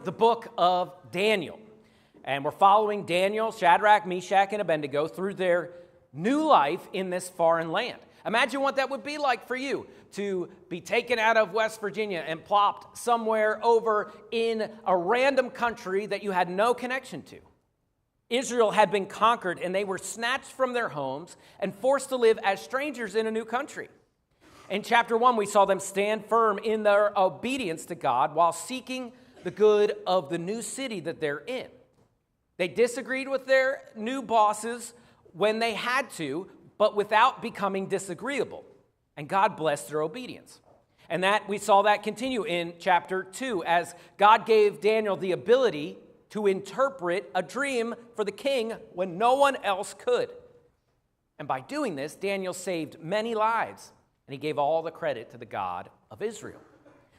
The book of Daniel. And we're following Daniel, Shadrach, Meshach, and Abednego through their new life in this foreign land. Imagine what that would be like for you to be taken out of West Virginia and plopped somewhere over in a random country that you had no connection to. Israel had been conquered and they were snatched from their homes and forced to live as strangers in a new country. In chapter 1, we saw them stand firm in their obedience to God while seeking the good of the new city that they're in. They disagreed with their new bosses when they had to, but without becoming disagreeable. And God blessed their obedience. And that we saw that continue in chapter 2 as God gave Daniel the ability to interpret a dream for the king when no one else could. And by doing this, Daniel saved many lives, and he gave all the credit to the God of Israel.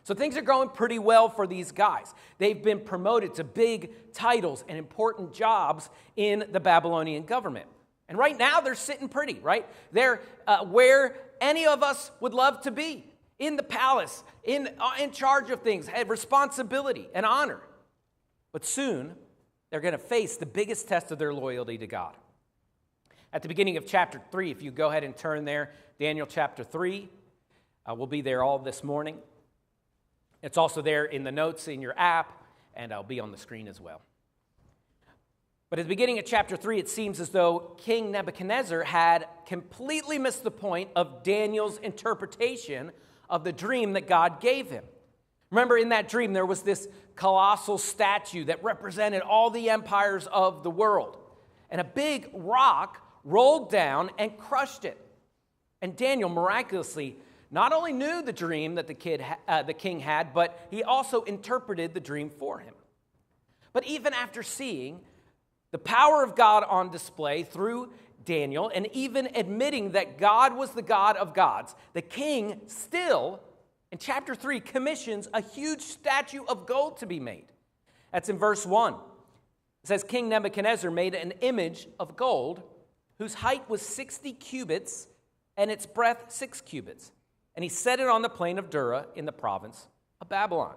So things are going pretty well for these guys. They've been promoted to big titles and important jobs in the Babylonian government. And right now they're sitting pretty, right? They're where any of us would love to be, in the palace, in charge of things, have responsibility and honor. But soon they're going to face the biggest test of their loyalty to God. At the beginning of chapter 3, if you go ahead and turn there, Daniel chapter 3, we'll be there all this morning. It's also there in the notes in your app, and I'll be on the screen as well. But at the beginning of chapter 3, it seems as though King Nebuchadnezzar had completely missed the point of Daniel's interpretation of the dream that God gave him. Remember, in that dream, there was this colossal statue that represented all the empires of the world. And a big rock rolled down and crushed it. And Daniel miraculously not only knew the dream that the king had, but he also interpreted the dream for him. But even after seeing the power of God on display through Daniel, and even admitting that God was the God of gods, the king still, in chapter 3, commissions a huge statue of gold to be made. That's in verse 1. It says, King Nebuchadnezzar made an image of gold whose height was 60 cubits and its breadth 6 cubits. And he set it on the plain of Dura in the province of Babylon.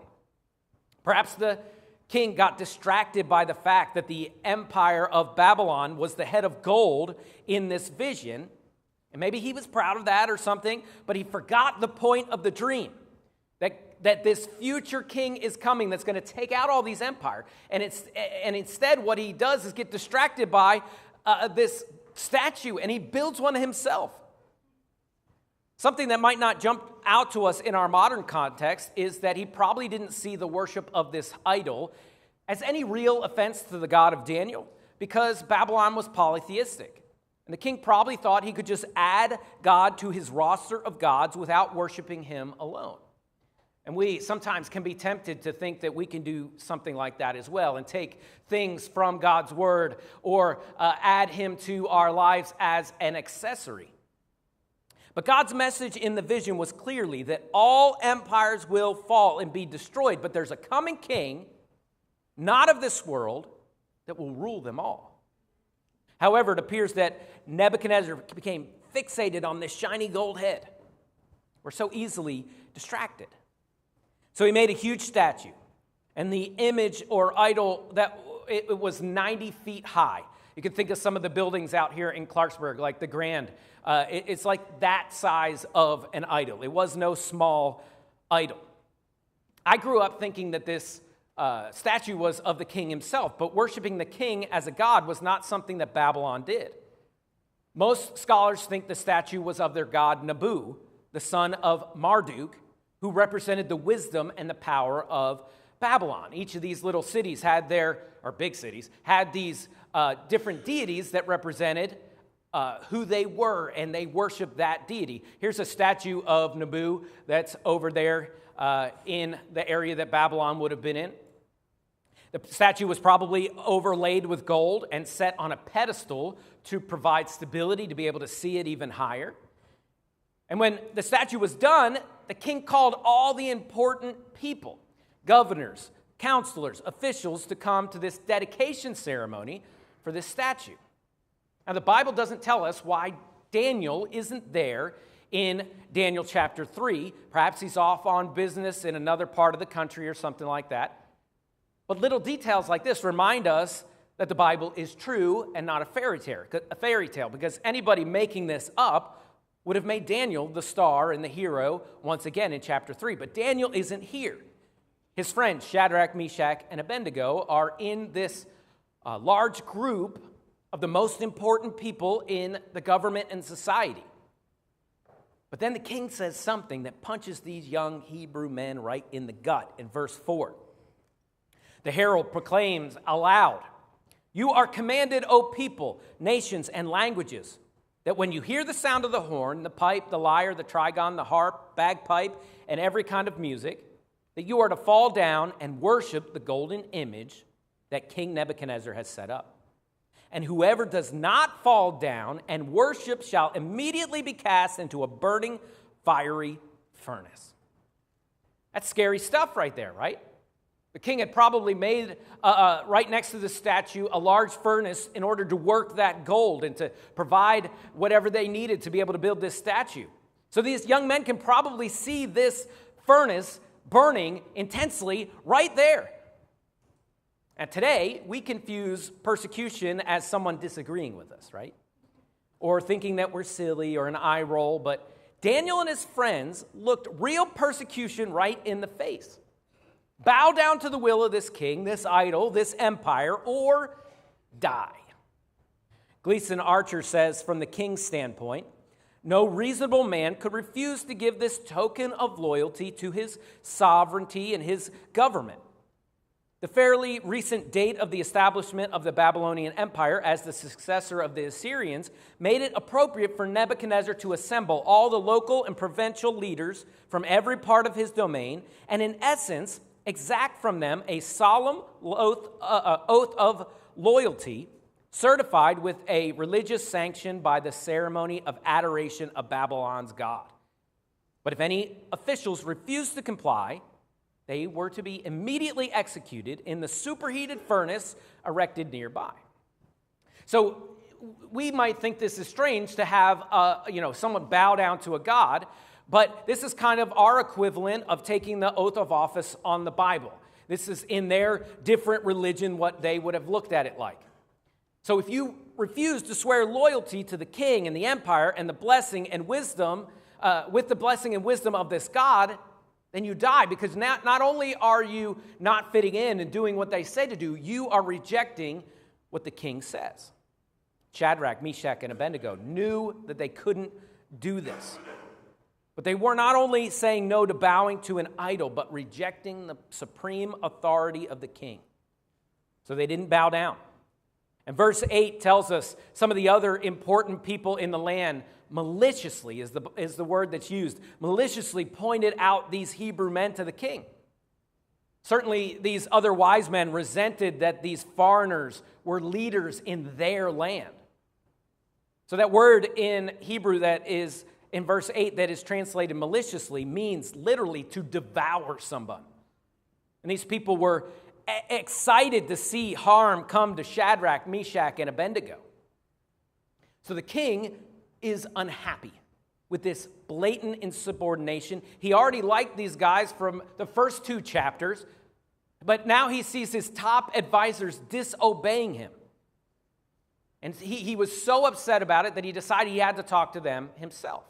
Perhaps the king got distracted by the fact that the empire of Babylon was the head of gold in this vision. And maybe he was proud of that or something, but he forgot the point of the dream. That this future king is coming that's going to take out all these empires. And instead what he does is get distracted by this statue, and he builds one himself. Something that might not jump out to us in our modern context is that he probably didn't see the worship of this idol as any real offense to the God of Daniel, because Babylon was polytheistic. And the king probably thought he could just add God to his roster of gods without worshiping him alone. And we sometimes can be tempted to think that we can do something like that as well and take things from God's word or add him to our lives as an accessory. But God's message in the vision was clearly that all empires will fall and be destroyed, but there's a coming king, not of this world, that will rule them all. However, it appears that Nebuchadnezzar became fixated on this shiny gold head. We're so easily distracted. So he made a huge statue, and the image or idol, that it was 90 feet high. You can think of some of the buildings out here in Clarksburg, like the Grand. It's like that size of an idol. It was no small idol. I grew up thinking that this statue was of the king himself, but worshiping the king as a god was not something that Babylon did. Most scholars think the statue was of their god Nabu, the son of Marduk, who represented the wisdom and the power of Babylon. Each of these little cities had or big cities, had these different deities that represented who they were, and they worshiped that deity. Here's a statue of Nabu that's over there in the area that Babylon would have been in. The statue was probably overlaid with gold and set on a pedestal to provide stability, to be able to see it even higher. And when the statue was done, the king called all the important people, governors, counselors, officials, to come to this dedication ceremony for this statue. Now, the Bible doesn't tell us why Daniel isn't there in Daniel chapter 3. Perhaps he's off on business in another part of the country or something like that. But little details like this remind us that the Bible is true and not a fairy tale, because anybody making this up would have made Daniel the star and the hero once again in chapter 3. But Daniel isn't here. His friends, Shadrach, Meshach, and Abednego, are in this large group of the most important people in the government and society. But then the king says something that punches these young Hebrew men right in the gut in verse 4. The herald proclaims aloud, "You are commanded, O people, nations, and languages, that when you hear the sound of the horn, the pipe, the lyre, the trigon, the harp, bagpipe, and every kind of music, that you are to fall down and worship the golden image that King Nebuchadnezzar has set up. And whoever does not fall down and worship shall immediately be cast into a burning, fiery furnace." That's scary stuff right there, right? The king had probably made, right next to the statue, a large furnace in order to work that gold and to provide whatever they needed to be able to build this statue. So these young men can probably see this furnace burning intensely right there. And today, we confuse persecution as someone disagreeing with us, right? Or thinking that we're silly or an eye roll. But Daniel and his friends looked real persecution right in the face. Bow down to the will of this king, this idol, this empire, or die. Gleason Archer says, from the king's standpoint, no reasonable man could refuse to give this token of loyalty to his sovereignty and his government. The fairly recent date of the establishment of the Babylonian Empire as the successor of the Assyrians made it appropriate for Nebuchadnezzar to assemble all the local and provincial leaders from every part of his domain and, in essence, exact from them a solemn oath of loyalty certified with a religious sanction by the ceremony of adoration of Babylon's god. But if any officials refused to comply, they were to be immediately executed in the superheated furnace erected nearby. So we might think this is strange to have someone bow down to a god, but this is kind of our equivalent of taking the oath of office on the Bible. This is in their different religion what they would have looked at it like. So if you refuse to swear loyalty to the king and the empire and the blessing and wisdom, with the blessing and wisdom of this God, then you die, because not only are you not fitting in and doing what they say to do, you are rejecting what the king says. Shadrach, Meshach, and Abednego knew that they couldn't do this. But they were not only saying no to bowing to an idol, but rejecting the supreme authority of the king. So they didn't bow down. And verse 8 tells us some of the other important people in the land maliciously, is the word that's used, maliciously pointed out these Hebrew men to the king. Certainly, these other wise men resented that these foreigners were leaders in their land. So that word in Hebrew that is in verse 8 that is translated maliciously means literally to devour someone. And these people were excited to see harm come to Shadrach, Meshach, and Abednego. So the king is unhappy with this blatant insubordination. He already liked these guys from the first 2 chapters, but now he sees his top advisors disobeying him. And he was so upset about it that he decided he had to talk to them himself.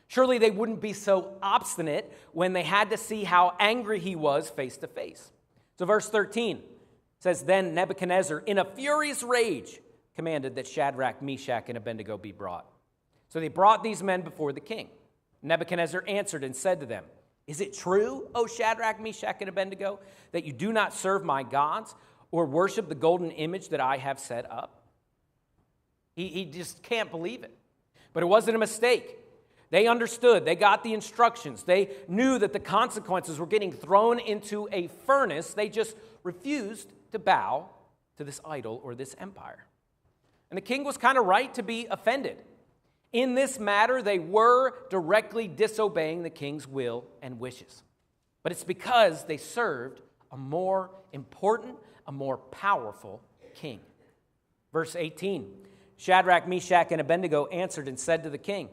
Surely they wouldn't be so obstinate when they had to see how angry he was face to face. So verse 13 says, "Then Nebuchadnezzar, in a furious rage, commanded that Shadrach, Meshach, and Abednego be brought. So they brought these men before the king. Nebuchadnezzar answered and said to them, 'Is it true, O Shadrach, Meshach, and Abednego, that you do not serve my gods or worship the golden image that I have set up?'" He just can't believe it. But it wasn't a mistake. They understood. They got the instructions. They knew that the consequences were getting thrown into a furnace. They just refused to bow to this idol or this empire. And the king was kind of right to be offended. In this matter, they were directly disobeying the king's will and wishes. But it's because they served a more important, a more powerful king. Verse 18, Shadrach, Meshach, and Abednego answered and said to the king,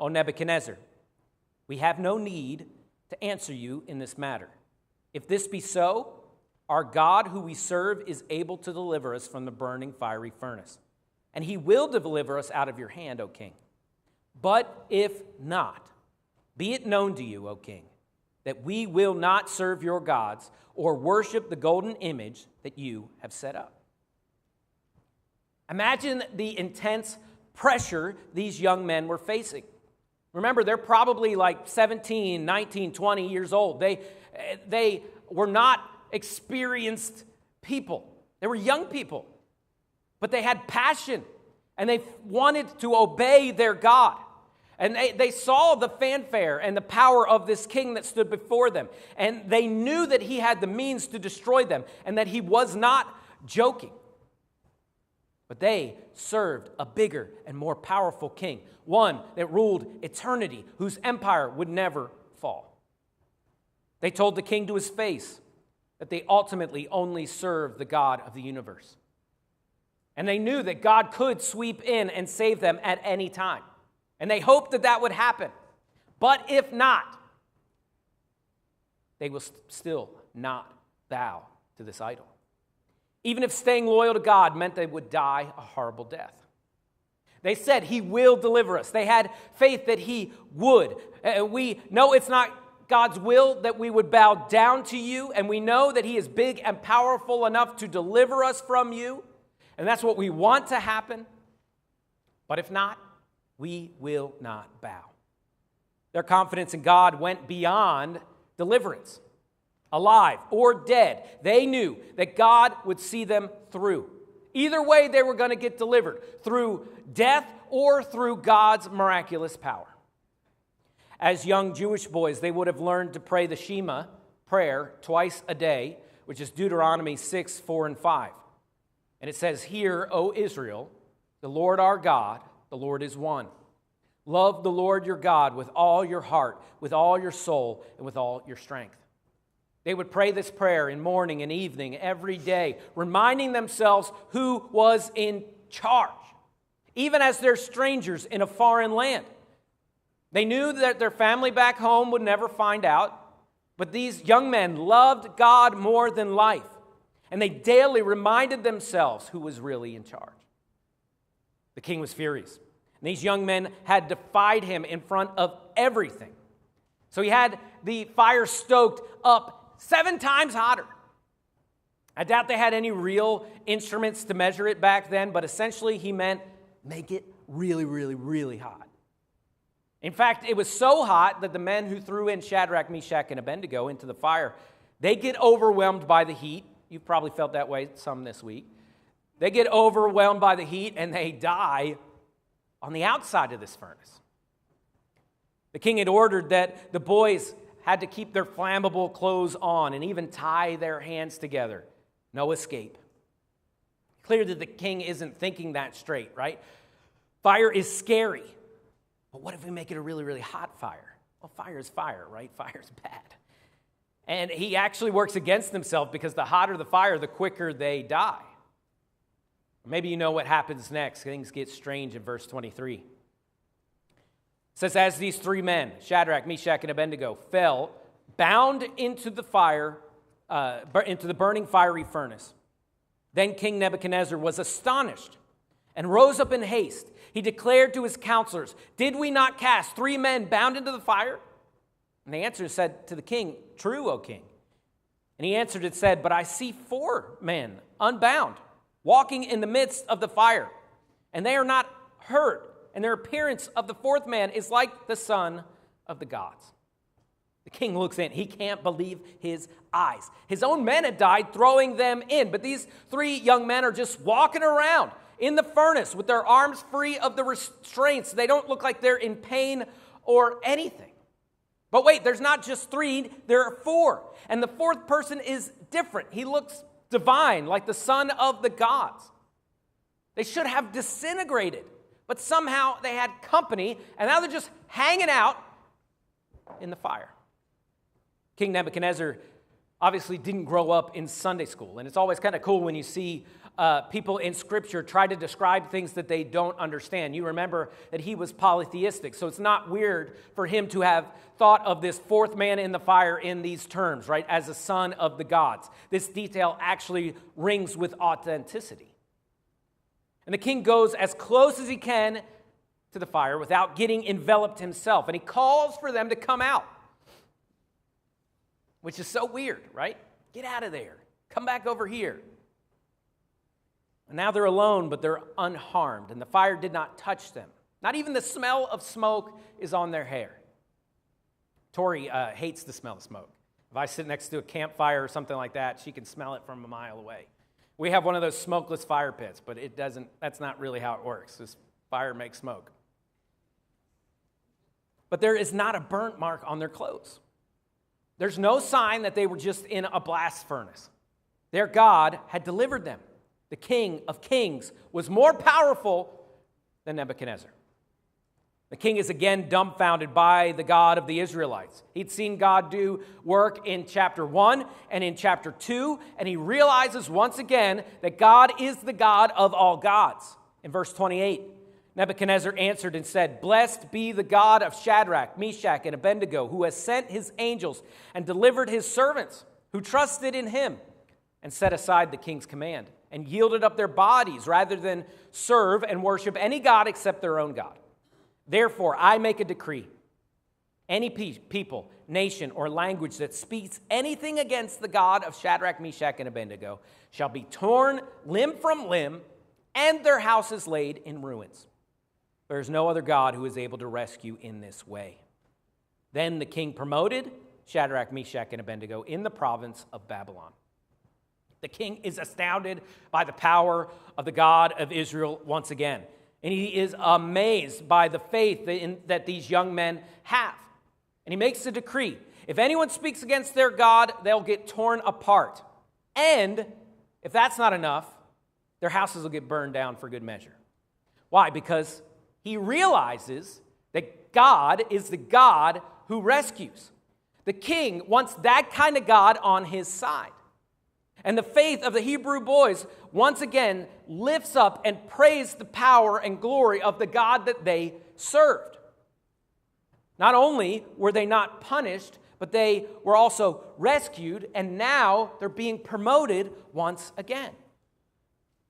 "O Nebuchadnezzar, we have no need to answer you in this matter. If this be so, Our God, who we serve, is able to deliver us from the burning fiery furnace, and he will deliver us out of your hand, O king. But if not, be it known to you, O king, that we will not serve your gods or worship the golden image that you have set up." Imagine the intense pressure these young men were facing. Remember, they're probably like 17, 19, 20 years old. They were not experienced people. They were young people. But they had passion, and they wanted to obey their God. And they saw the fanfare and the power of this king that stood before them. And they knew that he had the means to destroy them and that he was not joking. But they served a bigger and more powerful king, one that ruled eternity, whose empire would never fall. They told the king to his face that they ultimately only served the God of the universe. And they knew that God could sweep in and save them at any time. And they hoped that that would happen. But if not, they will still not bow to this idol. Even if staying loyal to God meant they would die a horrible death. They said, he will deliver us. They had faith that he would. We know it's not God's will that we would bow down to you, and we know that he is big and powerful enough to deliver us from you, and that's what we want to happen. But if not, we will not bow. Their confidence in God went beyond deliverance. Alive or dead, they knew that God would see them through. Either way, they were going to get delivered, through death or through God's miraculous power. As young Jewish boys, they would have learned to pray the Shema prayer twice a day, which is Deuteronomy 6, 4, and 5. And it says, "Hear, O Israel, the Lord our God, the Lord is one. Love the Lord your God with all your heart, with all your soul, and with all your strength." They would pray this prayer in morning and evening every day, reminding themselves who was in charge, even as they're strangers in a foreign land. They knew that their family back home would never find out, but these young men loved God more than life, and they daily reminded themselves who was really in charge. The king was furious, and these young men had defied him in front of everything. So he had the fire stoked up 7 times hotter. I doubt they had any real instruments to measure it back then, but essentially he meant make it really, really, really hot. In fact, it was so hot that the men who threw in Shadrach, Meshach, and Abednego into the fire, they get overwhelmed by the heat. You've probably felt that way some this week. They get overwhelmed by the heat and they die on the outside of this furnace. The king had ordered that the boys had to keep their flammable clothes on and even tie their hands together. No escape. Clear that the king isn't thinking that straight, right? Fire is scary. But what if we make it a really, really hot fire? Well, fire is fire, right? Fire is bad. And he actually works against himself because the hotter the fire, the quicker they die. Maybe you know what happens next. Things get strange in verse 23. It says, as these 3 men, Shadrach, Meshach, and Abednego, fell, bound into the fire, into the burning fiery furnace, then King Nebuchadnezzar was astonished and rose up in haste. He declared to his counselors, "Did we not cast 3 men bound into the fire?" And the answer said to the king, "True, O king." And he answered and said, "But I see 4 men unbound, walking in the midst of the fire, and they are not hurt. And their appearance of the 4th man is like the son of the gods." The king looks in. He can't believe his eyes. His own men had died throwing them in, but these 3 young men are just walking around in the furnace with their arms free of the restraints. They don't look like they're in pain or anything. But wait, there's not just 3, there are 4. And the 4th person is different. He looks divine, like the son of the gods. They should have disintegrated. But somehow they had company, and now they're just hanging out in the fire. King Nebuchadnezzar obviously didn't grow up in Sunday school, and it's always kind of cool when you see people in Scripture try to describe things that they don't understand. You remember that he was polytheistic, so it's not weird for him to have thought of this fourth man in the fire in these terms, right, as a son of the gods. This detail actually rings with authenticity. And the king goes as close as he can to the fire without getting enveloped himself, and he calls for them to come out, which is so weird, right? Get out of there. Come back over here. And now they're alone, but they're unharmed, and the fire did not touch them. Not even the smell of smoke is on their hair. Tori hates the smell of smoke. If I sit next to a campfire or something like that, she can smell it from a mile away. We have one of those smokeless fire pits, but that's not really how it works. This fire makes smoke. But there is not a burnt mark on their clothes. There's no sign that they were just in a blast furnace. Their God had delivered them. The King of Kings was more powerful than Nebuchadnezzar. The king is again dumbfounded by the God of the Israelites. He'd seen God do work in chapter 1 and in chapter 2, and he realizes once again that God is the God of all gods. In verse 28, Nebuchadnezzar answered and said, "Blessed be the God of Shadrach, Meshach, and Abednego, who has sent his angels and delivered his servants who trusted in him and set aside the king's command and yielded up their bodies rather than serve and worship any god except their own God. Therefore, I make a decree. Any people, nation, or language that speaks anything against the God of Shadrach, Meshach, and Abednego shall be torn limb from limb and their houses laid in ruins. There is no other God who is able to rescue in this way." Then the king promoted Shadrach, Meshach, and Abednego in the province of Babylon. The king is astounded by the power of the God of Israel once again. And he is amazed by the faith that these young men have. And he makes a decree. If anyone speaks against their God, they'll get torn apart. And if that's not enough, their houses will get burned down for good measure. Why? Because he realizes that God is the God who rescues. The king wants that kind of God on his side. And the faith of the Hebrew boys once again lifts up and praise the power and glory of the God that they served. Not only were they not punished, but they were also rescued, and now they're being promoted once again.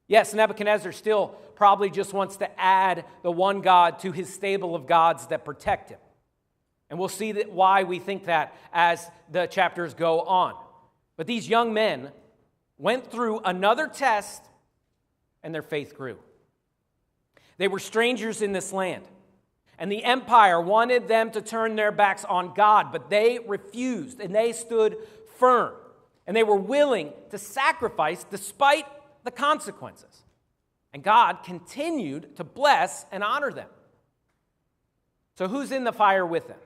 Yes, Nebuchadnezzar still probably just wants to add the one God to his stable of gods that protect him. And we'll see why we think that as the chapters go on. But these young men went through another test, and their faith grew. They were strangers in this land, and the empire wanted them to turn their backs on God, but they refused, and they stood firm, and they were willing to sacrifice despite the consequences. And God continued to bless and honor them. So who's in the fire with them?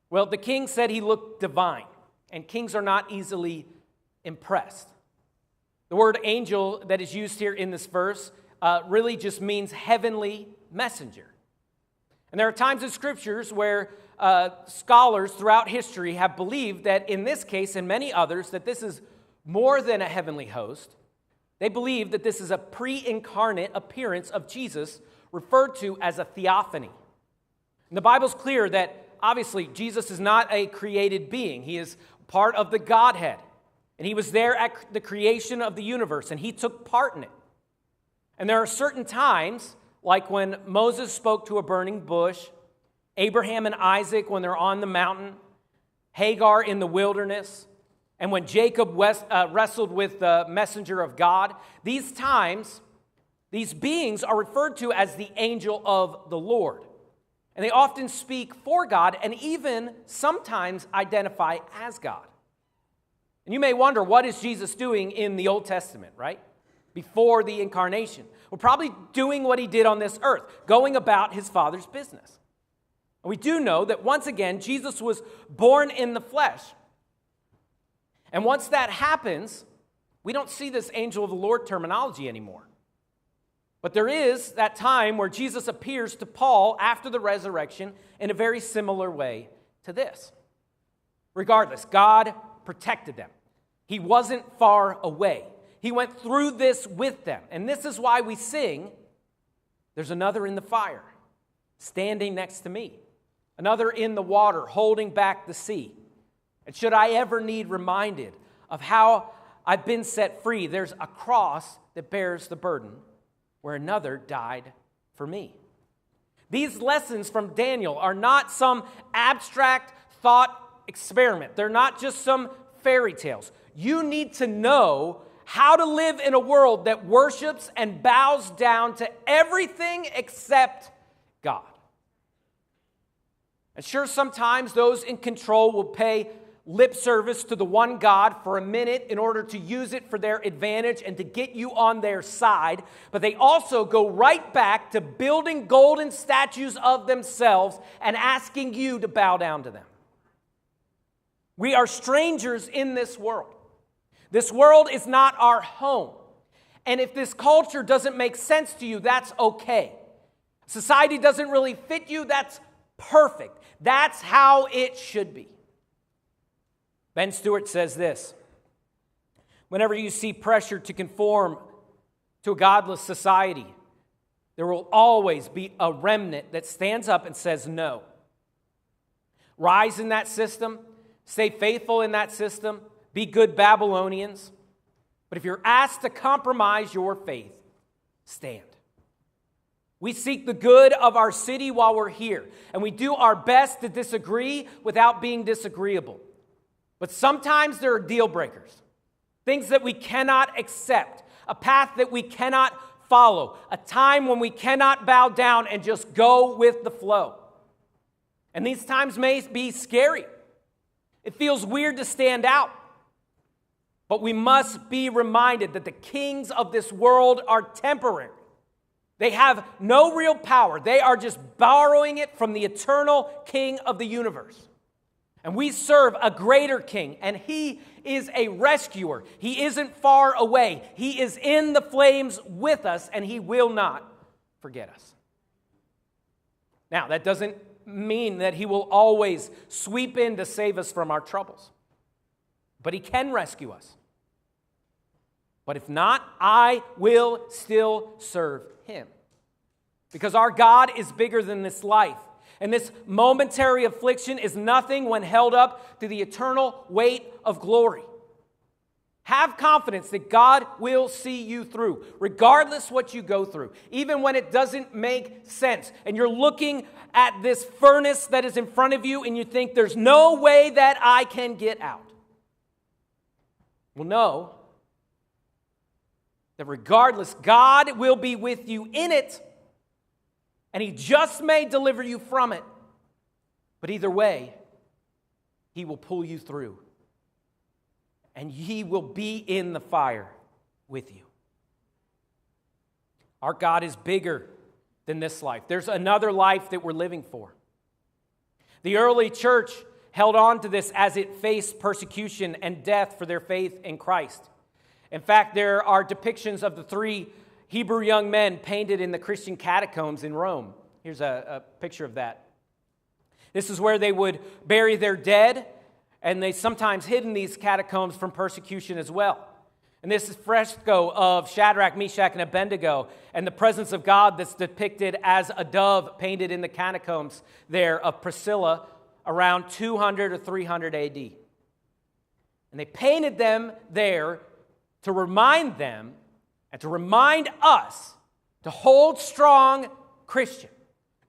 Well, the king said he looked divine, and kings are not easily impressed. The word angel that is used here in this verse really just means heavenly messenger. And there are times in scriptures where scholars throughout history have believed that in this case and many others that this is more than a heavenly host. They believe that this is a pre-incarnate appearance of Jesus referred to as a theophany. And the Bible's clear that obviously Jesus is not a created being. He is part of the Godhead. And he was there at the creation of the universe, and he took part in it. And there are certain times, like when Moses spoke to a burning bush, Abraham and Isaac when they're on the mountain, Hagar in the wilderness, and when Jacob wrestled with the messenger of God. These times, these beings are referred to as the angel of the Lord. And they often speak for God and even sometimes identify as God. And you may wonder, what is Jesus doing in the Old Testament, right? Before the incarnation. Well, probably doing what he did on this earth, going about his Father's business. And we do know that once again, Jesus was born in the flesh. And once that happens, we don't see this angel of the Lord terminology anymore. But there is that time where Jesus appears to Paul after the resurrection in a very similar way to this. Regardless, God protected them. He wasn't far away. He went through this with them. And this is why we sing, there's another in the fire, standing next to me. Another in the water, holding back the sea. And should I ever need reminded of how I've been set free, there's a cross that bears the burden where another died for me. These lessons from Daniel are not some abstract thought experiment. They're not just some fairy tales. You need to know how to live in a world that worships and bows down to everything except God. And sure, sometimes those in control will pay lip service to the one God for a minute in order to use it for their advantage and to get you on their side, but they also go right back to building golden statues of themselves and asking you to bow down to them. We are strangers in this world. This world is not our home. And if this culture doesn't make sense to you, that's okay. Society doesn't really fit you, that's perfect. That's how it should be. Ben Stewart says this: whenever you see pressure to conform to a godless society, there will always be a remnant that stands up and says no. Rise in that system, stay faithful in that system, be good Babylonians. But if you're asked to compromise your faith, stand. We seek the good of our city while we're here, and we do our best to disagree without being disagreeable. But sometimes there are deal breakers, things that we cannot accept, a path that we cannot follow, a time when we cannot bow down and just go with the flow. And these times may be scary. It feels weird to stand out. But we must be reminded that the kings of this world are temporary. They have no real power. They are just borrowing it from the eternal King of the universe. And we serve a greater king, and he is a rescuer. He isn't far away. He is in the flames with us, and he will not forget us. Now, that doesn't mean that he will always sweep in to save us from our troubles. But he can rescue us. But if not, I will still serve him. Because our God is bigger than this life. And this momentary affliction is nothing when held up to the eternal weight of glory. Have confidence that God will see you through, regardless what you go through, even when it doesn't make sense. And you're looking at this furnace that is in front of you and you think there's no way that I can get out. Well, know that regardless, God will be with you in it. And he just may deliver you from it. But either way, he will pull you through. And he will be in the fire with you. Our God is bigger than this life. There's another life that we're living for. The early church held on to this as it faced persecution and death for their faith in Christ. In fact, there are depictions of the three Hebrew young men painted in the Christian catacombs in Rome. Here's a picture of that. This is where they would bury their dead, and they sometimes hid in these catacombs from persecution as well. And this is fresco of Shadrach, Meshach, and Abednego, and the presence of God that's depicted as a dove painted in the catacombs there of Priscilla around 200 or 300 AD. And they painted them there to remind them and to remind us to hold strong, Christian.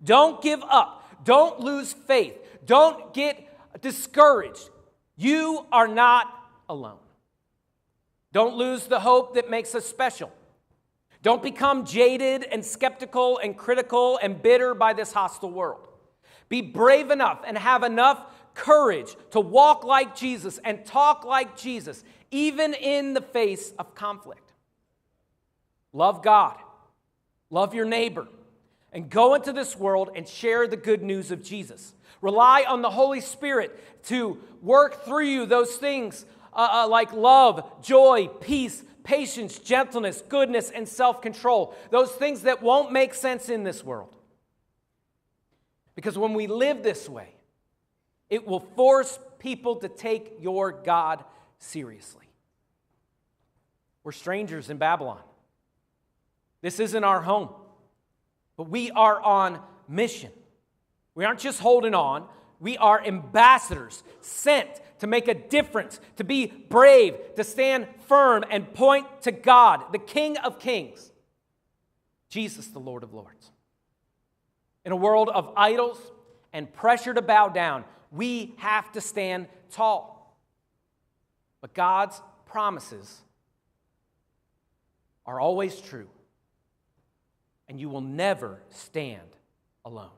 Don't give up. Don't lose faith. Don't get discouraged. You are not alone. Don't lose the hope that makes us special. Don't become jaded and skeptical and critical and bitter by this hostile world. Be brave enough and have enough courage to walk like Jesus and talk like Jesus, even in the face of conflict. Love God, love your neighbor, and go into this world and share the good news of Jesus. Rely on the Holy Spirit to work through you those things like love, joy, peace, patience, gentleness, goodness, and self-control. Those things that won't make sense in this world. Because when we live this way, it will force people to take your God seriously. We're strangers in Babylon. This isn't our home. But we are on mission. We aren't just holding on. We are ambassadors sent to make a difference, to be brave, to stand firm and point to God, the King of Kings, Jesus, the Lord of Lords. In a world of idols and pressure to bow down, we have to stand tall. But God's promises are always true, and you will never stand alone.